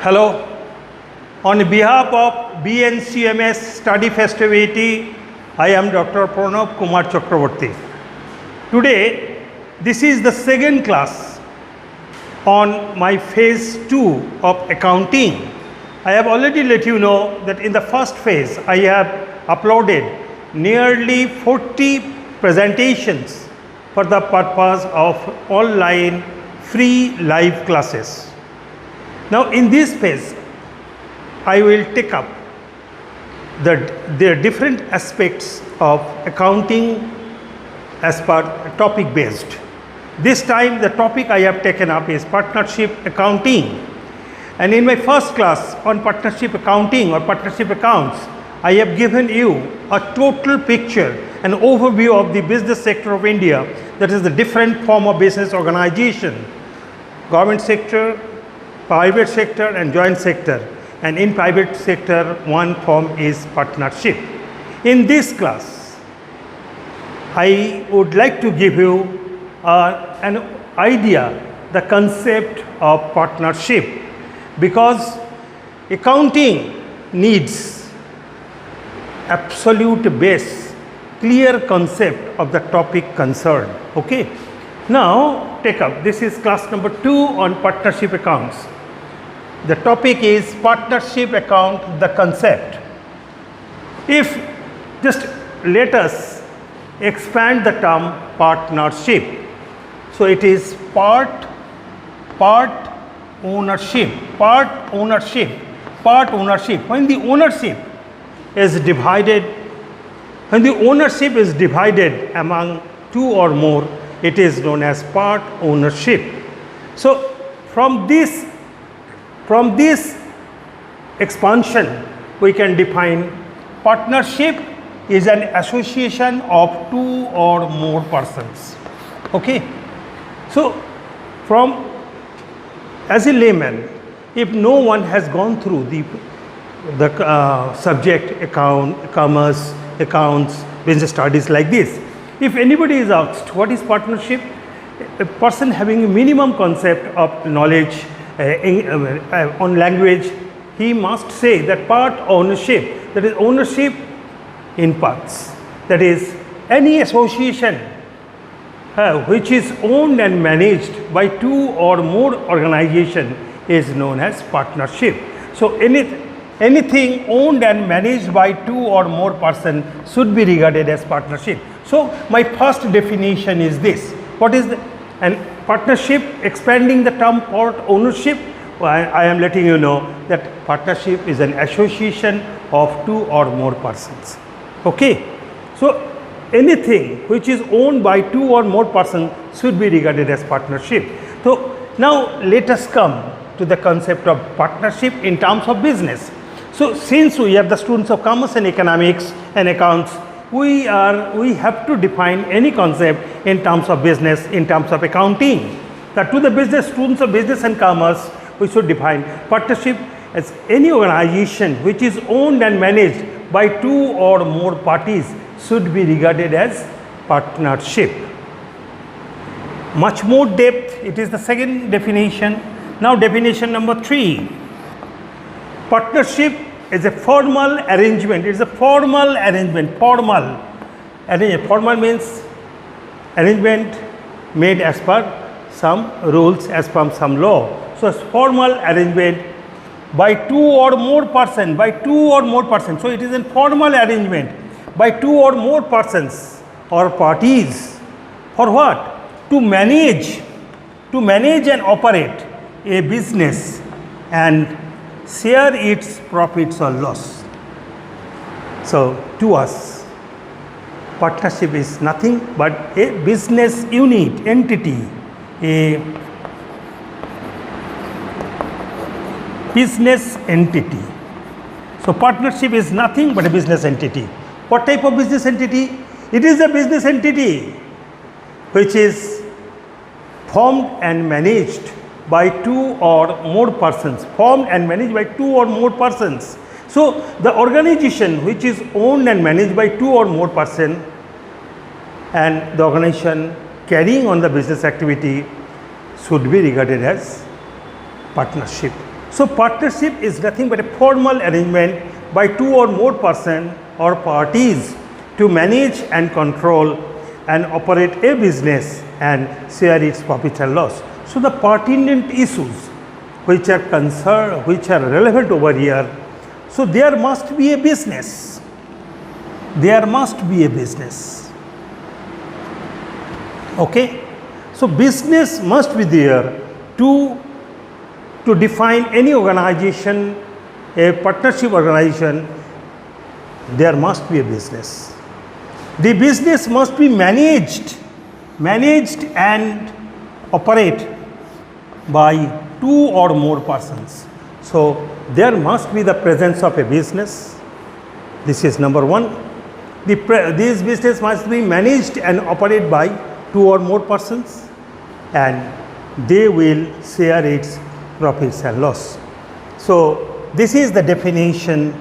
Hello. On behalf of BNCMS Study Festivity, I am Dr. Pranab Kumar Chakraborty. Today, this is the second class on my phase 2 of accounting. I have already let you know that in the first phase, I have uploaded nearly 40 presentations for the purpose of online free live classes. Now in this phase, I will take up the different aspects of accounting as per topic based. This time the topic I have taken up is partnership accounting. And in my first class on partnership accounting or partnership accounts, I have given you a total picture, an overview of the business sector of India, that is the different form of business organization, government sector, private sector and joint sector. And in private sector, one form is partnership. In this class, I would like to give you an idea, the concept of partnership, because accounting needs absolute base, clear concept of the topic concerned. Okay. Now take up, this is class number 2 on partnership accounts. The topic is partnership account, the concept. If just let us expand the term partnership. So it is part ownership. When the ownership is divided among two or more, it is known as part ownership. So from this expansion, we can define partnership is an association of two or more persons. Okay. So as a layman, if no one has gone through the subject account, commerce, accounts, business studies like this, if anybody is asked what is partnership, a person having a minimum concept of knowledge on language, he must say that part ownership, that is ownership in parts, that is any association which is owned and managed by two or more organization is known as partnership. So anything owned and managed by two or more person should be regarded as partnership. So my first definition is this. What is and partnership, expanding the term part ownership, I am letting you know that partnership is an association of two or more persons. Okay. So anything which is owned by two or more persons should be regarded as partnership. So now let us come to the concept of partnership in terms of business. So since we are the students of commerce and economics and accounts, we have to define any concept in terms of business, in terms of accounting. That to the business students of business and commerce, we should define partnership as any organization which is owned and managed by two or more parties should be regarded as partnership. Much more depth, it is the second definition. Now definition number 3. Partnership is a formal arrangement. It is a formal arrangement. Formal means arrangement made as per some rules, as per some law. So a formal arrangement by two or more person. So it is a formal arrangement by two or more persons or parties. For what? To manage and operate a business and share its profits or loss. So to us, partnership is nothing but a business unit, entity, a business entity. So partnership is nothing but a business entity. What type of business entity? It is a business entity which is formed and managed by two or more persons. So the organization which is owned and managed by two or more persons, and the organization carrying on the business activity should be regarded as partnership. So partnership is nothing but a formal arrangement by two or more persons or parties to manage and control and operate a business and share its profit and loss. So the pertinent issues which are concerned, which are relevant over here, so there must be a business. There must be a business. Okay? So business must be there to define any organization, a partnership organization. There must be a business. The business must be managed and operate by two or more persons. So there must be the presence of a business. This is number one. This business must be managed and operated by two or more persons, and they will share its profits and loss. So this is the definition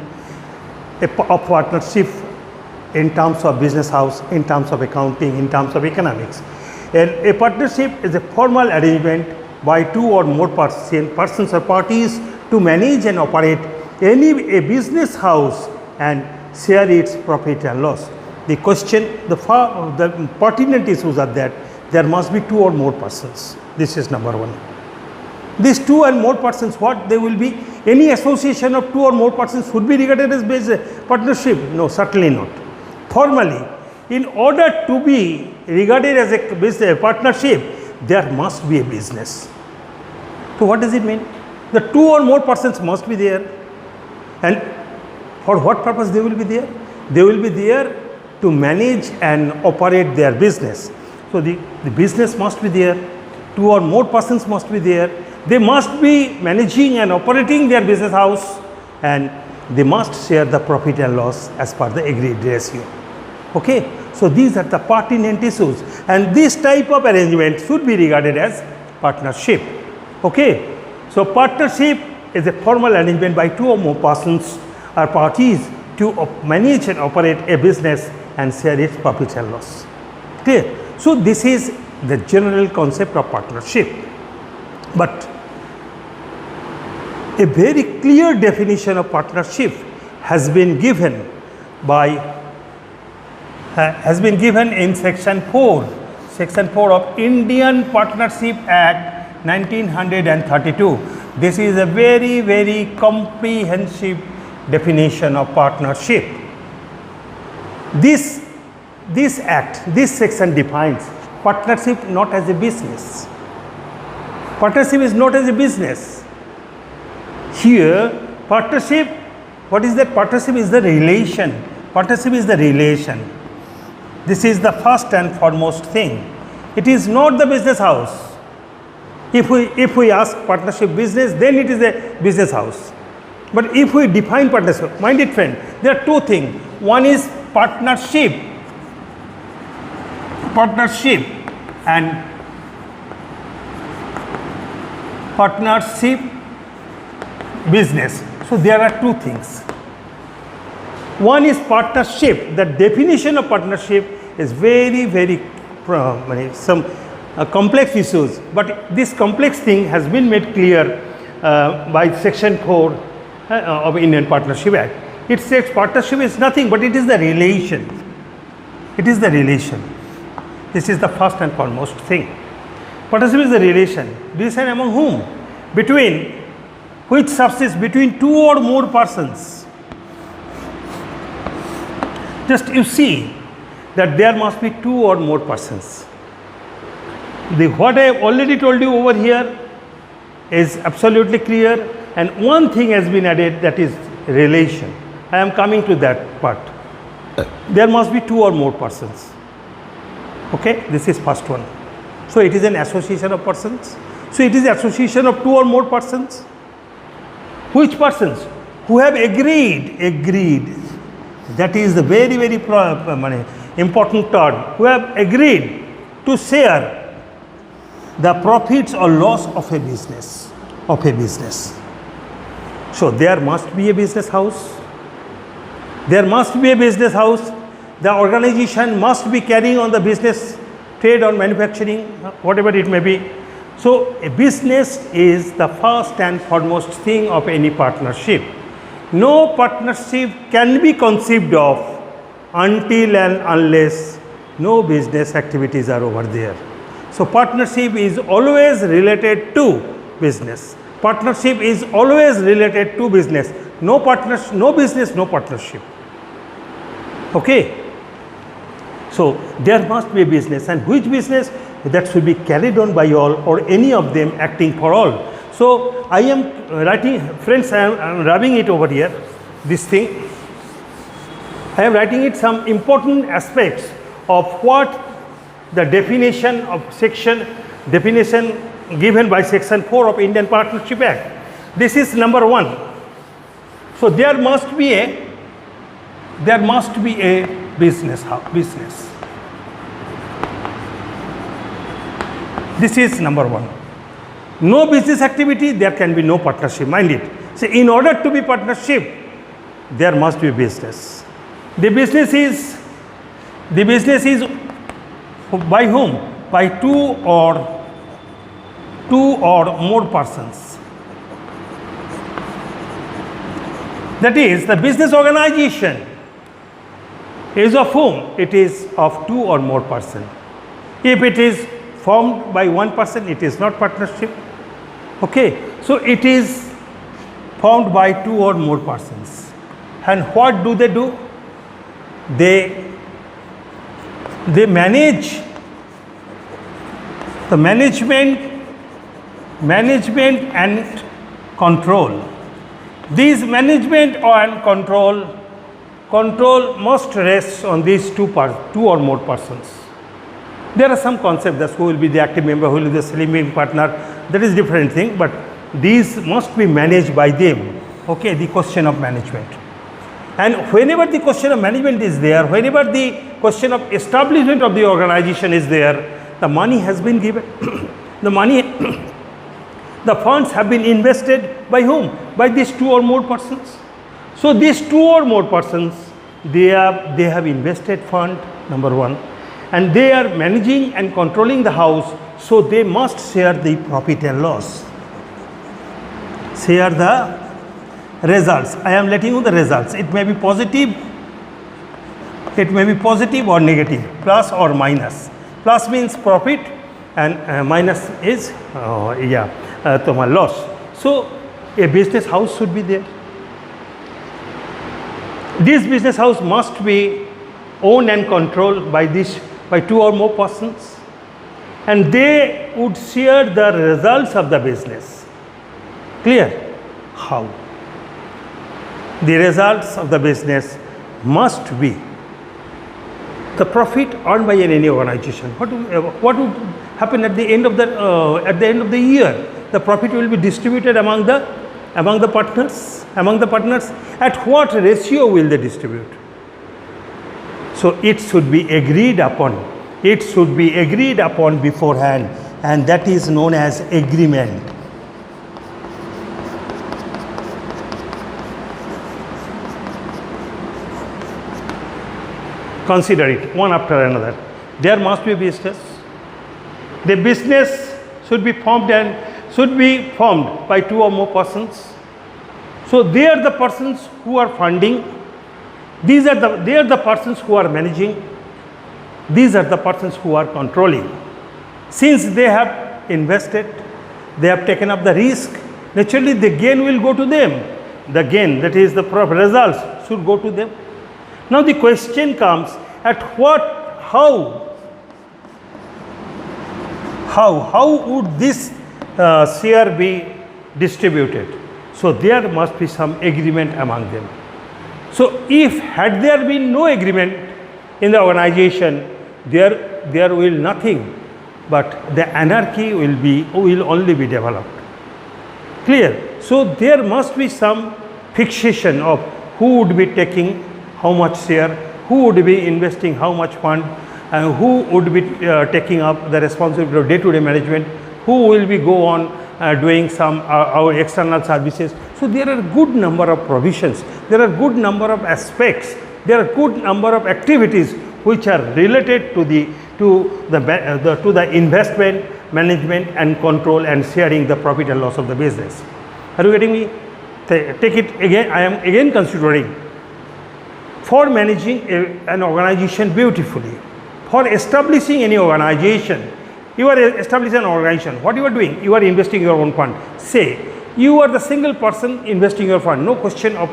of partnership in terms of business house, in terms of accounting, in terms of economics. And a partnership is a formal arrangement by two or more persons or parties to manage and operate a business house and share its profit and loss. The question, the pertinent issues are that there must be two or more persons. This is number one. These two and more persons, what they will be? Any association of two or more persons would be regarded as business partnership? No, certainly not. Formally, in order to be regarded as a business partnership, there must be a business. So what does it mean? The two or more persons must be there. And for what purpose they will be there? They will be there to manage and operate their business. So the business must be there. Two or more persons must be there. They must be managing and operating their business house, and they must share the profit and loss as per the agreed ratio. Okay, so these are the pertinent issues, and this type of arrangement should be regarded as partnership. Okay, so partnership is a formal arrangement by two or more persons or parties to manage and operate a business and share its profit and loss. Clear? So this is the general concept of partnership. But a very clear definition of partnership has been given in section 4 of Indian Partnership Act 1932. This is a very, very comprehensive definition of partnership. This section defines partnership not as a business. Partnership is not as a business. Here, partnership, what is that? Partnership is the relation. Partnership is the relation. This is the first and foremost thing. It is not the business house. If we ask partnership business, then it is a business house. But if we define partnership, mind it friend, there are two things. One is partnership and partnership business. So there are two things. One is partnership. The definition of partnership is very, very complex issues, but this complex thing has been made clear by section 4 of Indian Partnership Act. It says partnership is nothing but it is the relation. It is the relation. This is the first and foremost thing. Partnership is the relation. Relation among whom? Between, which subsists between two or more persons. Just you see that there must be two or more persons. What I have already told you over here is absolutely clear, and one thing has been added, that is relation. I am coming to that part. There must be two or more persons. Okay, this is first one. So it is an association of persons. So it is an association of two or more persons. Which persons? Who have agreed. That is the very, very important term. Who have agreed to share the profits or loss of a business. So there must be a business house. There must be a business house. The organization must be carrying on the business, trade or manufacturing, whatever it may be. So a business is the first and foremost thing of any partnership. No partnership can be conceived of until and unless no business activities are over there. So partnership is always related to business. Partnership is always related to business. No partners, no business, no partnership. Okay. So there must be a business, and which business? That should be carried on by all or any of them acting for all. So I am writing, friends, I am rubbing it over here, this thing. I am writing it some important aspects of what the definition given by section 4 of Indian Partnership Act. This is number 1. So there must be a business. This is number 1. No business activity, there can be no partnership. Mind it. So in order to be partnership, there must be business. The business is by whom? By two or more persons. That is, the business organization is of whom? It is of 2 or more persons. If it is formed by one person, it is not partnership. Okay, so it is formed by 2 or more persons. And what do? They manage the management and control. These management and control must rest on these 2 or more persons. There are some concepts that who will be the active member, who will be the slimming partner, that is different thing, but these must be managed by them. Okay, the question of management. And whenever the question of management is there, whenever the question of establishment of the organization is there, the money has been given. The funds have been invested by whom? By these 2 or more persons. So these 2 or more persons, they have invested fund, number 1, and they are managing and controlling the house, so they must share the profit and loss. Share the results. I am letting you the results. It may be positive or negative, plus or minus. Plus means profit and minus is loss. So a business house should be there. This business house must be owned and controlled by 2 or more persons, and they would share the results of the business. Clear? How? The results of the business must be the profit earned by any organization. What would happen at the end of the year? The profit will be distributed among the partners. At what ratio will they distribute? So it should be agreed upon. It should be agreed upon beforehand, and that is known as agreement. Consider it one after another. There must be business. The business should be formed by 2 or more persons. So they are the persons who are funding. They are the persons who are managing. These are the persons who are controlling. Since they have invested, they have taken up the risk, naturally the gain will go to them. The gain, that is the results, should go to them. Now the question comes, how would this share be distributed? So there must be some agreement among them. So had there been no agreement in the organization, there will nothing but the anarchy will only be developed. Clear? So there must be some fixation of who would be taking how much share, who would be investing how much fund, and who would be taking up the responsibility of day-to-day management, who will be go on doing some our external services. So there are good number of provisions, there are good number of aspects, there are good number of activities which are related to the investment management and control and sharing the profit and loss of the business. Are you getting me? Take it again, I am again considering for managing an organization beautifully, for establishing any organization. You are establishing an organization. What you are doing? You are investing your own fund. Say you are the single person investing your fund. No question of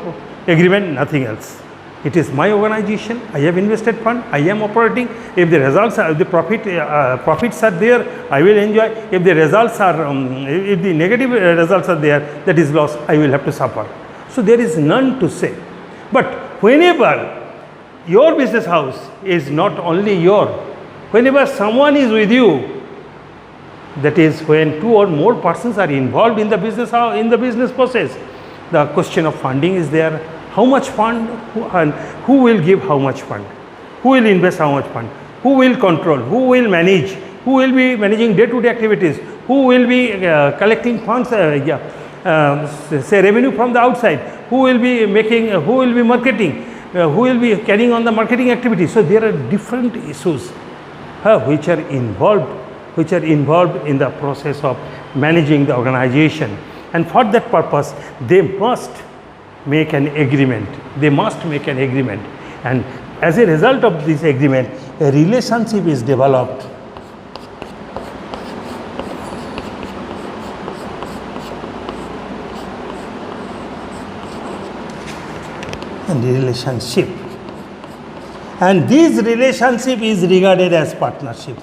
agreement, nothing else. It is my organization. I have invested fund. I am operating. If the results are, if the profits are there, I will enjoy. If the results are, if the negative results are there, that is loss. I will have to suffer. So there is none to say. But whenever your business house is not only your, whenever someone is with you, that is when two or more persons are involved in the business process, the question of funding is there. How much fund and who will give how much fund? Who will invest how much fund? Who will control? Who will manage? Who will be managing day-to-day activities? Who will be collecting funds, say revenue from the outside? Who will be making? Who will be marketing? Who will be carrying on the marketing activities? So there are different issues which are involved in the process of managing the organization, and for that purpose they must make an agreement. They must make an agreement, and as a result of this agreement, a relationship is developed. And this relationship is regarded as partnership.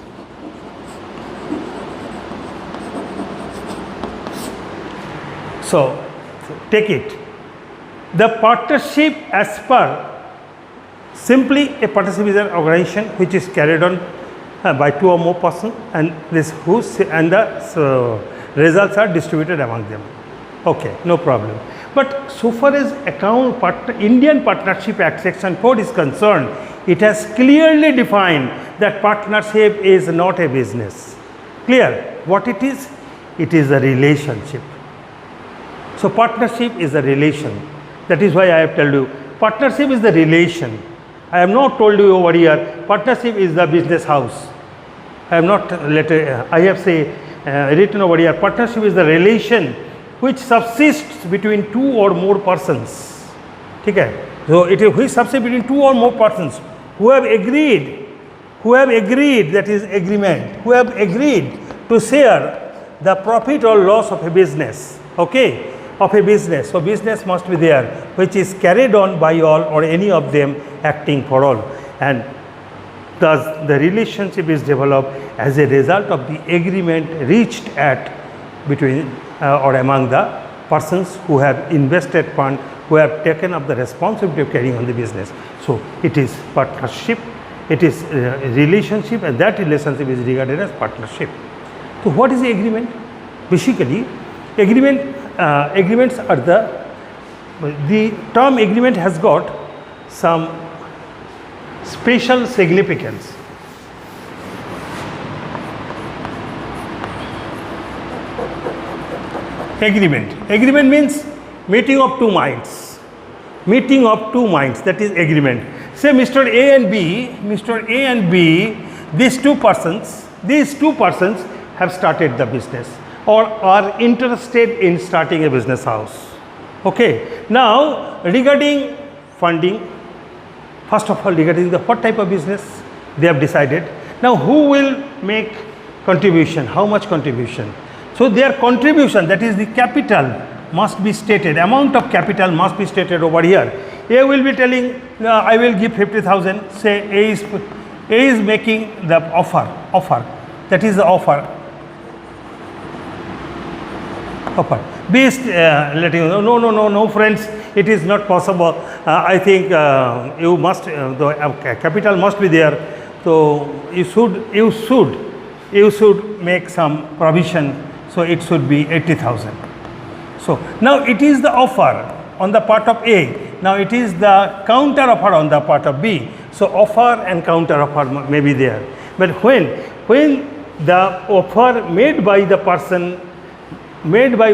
So take it. The partnership, as per simply a partnership is an organization which is carried on by two or more persons, and the results are distributed among them. Okay, no problem. But so far as Indian Partnership Act Section 4 is concerned, it has clearly defined that partnership is not a business. Clear? What it is? It is a relationship. So partnership is a relation. That is why I have told you, partnership is the relation. I have not told you over here, partnership is the business house. I have not I have written over here, partnership is the relation which subsists between two or more persons. Okay? So it is which subsists between two or more persons who have agreed, that is agreement, who have agreed to share the profit or loss of a business. Okay? Of a business. So business must be there, which is carried on by all or any of them acting for all, and thus the relationship is developed as a result of the agreement reached at between or among the persons who have invested fund, who have taken up the responsibility of carrying on the business. So it is partnership, it is a relationship, and that relationship is regarded as partnership. So what is the agreement? Basically, agreements are the term agreement has got some special significance. Agreement means meeting of two minds. That is agreement. Say Mr. A and B, these two persons have started the business or are interested in starting a business house. Okay. Now regarding funding, first of all, regarding the what type of business they have decided. Now who will make contribution, how much contribution? So their contribution, that is the capital, must be stated, amount of capital must be stated over here. A will be telling, I will give 50,000, say A is making the offer, that is the offer. B is letting you know, no friends, it is not possible. I think you must, the capital must be there. So you should make some provision. So it should be 80,000. So now it is the offer on the part of A. Now it is the counter offer on the part of B. So offer and counter offer may be there. But when the offer made by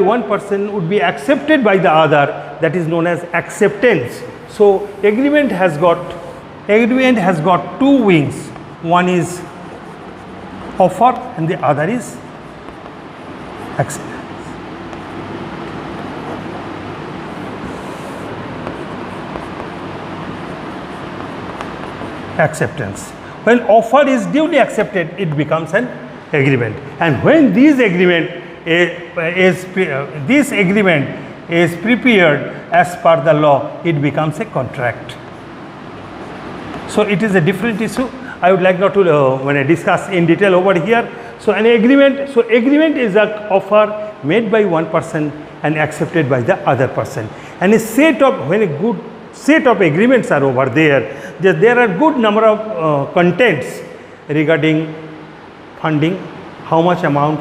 one person would be accepted by the other, that is known as acceptance. So agreement has got two wings. One is offer and the other is Accept- Acceptance. When offer is duly accepted, it becomes an agreement. And when this agreement is prepared as per the law, it becomes a contract. So it is a different issue. I would like not to when I discuss in detail over here. So an agreement. So agreement is an offer made by one person and accepted by the other person. And a set of when a good set of agreements are over there, there are good number of contents regarding funding, how much amount,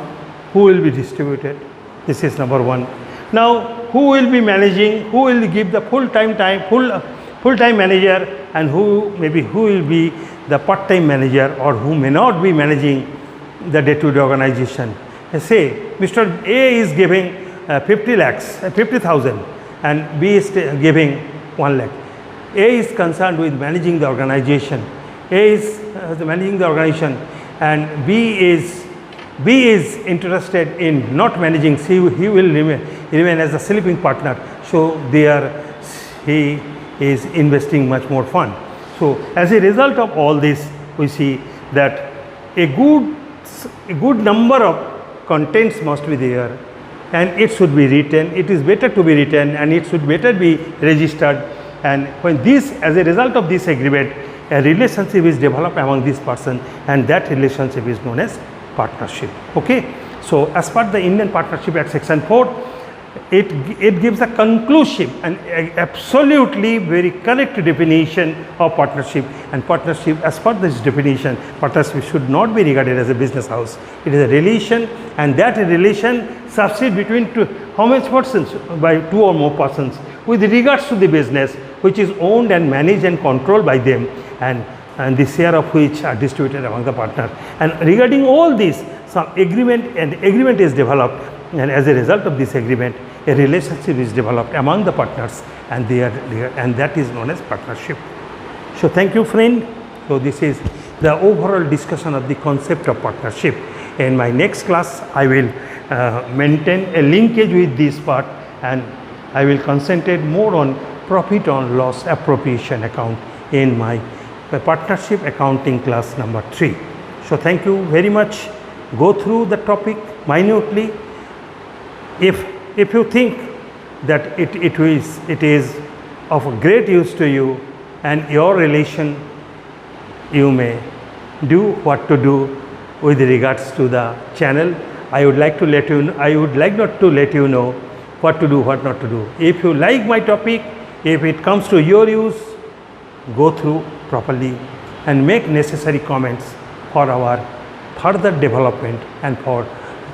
who will be distributed. This is number one. Now, who will be managing, who will give the full-time manager, and who will be the part-time manager, or who may not be managing the day-to-day organization. Say Mr. A is giving 50,000 and B is giving 1 lakh. A is concerned with managing the organization. A is managing the organization, and B is interested in not managing. He will remain as a sleeping partner. So there he is investing much more fund. So as a result of all this, we see that a good number of contents must be there, and it should be written. It is better to be written, and it should better be registered. And when this, as a result of this agreement, a relationship is developed among this person, and that relationship is known as partnership. Okay. So as per the Indian Partnership Act Section 4, it gives a conclusive and absolutely very correct definition of partnership. And partnership, as per this definition, partnership should not be regarded as a business house. It is a relation, and that relation subsists between how many persons? By 2 or more persons, with regards to the business, which is owned and managed and controlled by them, and the share of which are distributed among the partners. And regarding all this, some agreement is developed, and as a result of this agreement, a relationship is developed among the partners, and that is known as partnership. So thank you, friend. So this is the overall discussion of the concept of partnership. In my next class, I will maintain a linkage with this part, and I will concentrate more on profit and loss appropriation account in my partnership accounting class number 3. So thank you very much. Go through the topic minutely. If you think that it is of great use to you and your relation, you may do what to do with regards to the channel. I would like not to let you know what to do, what not to do. If you like my topic, if it comes to your use, go through properly and make necessary comments for our further development and for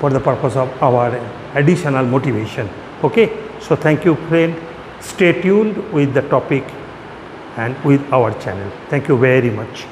the purpose of our additional motivation. Okay. So thank you, friend. Stay tuned with the topic and with our channel. Thank you very much.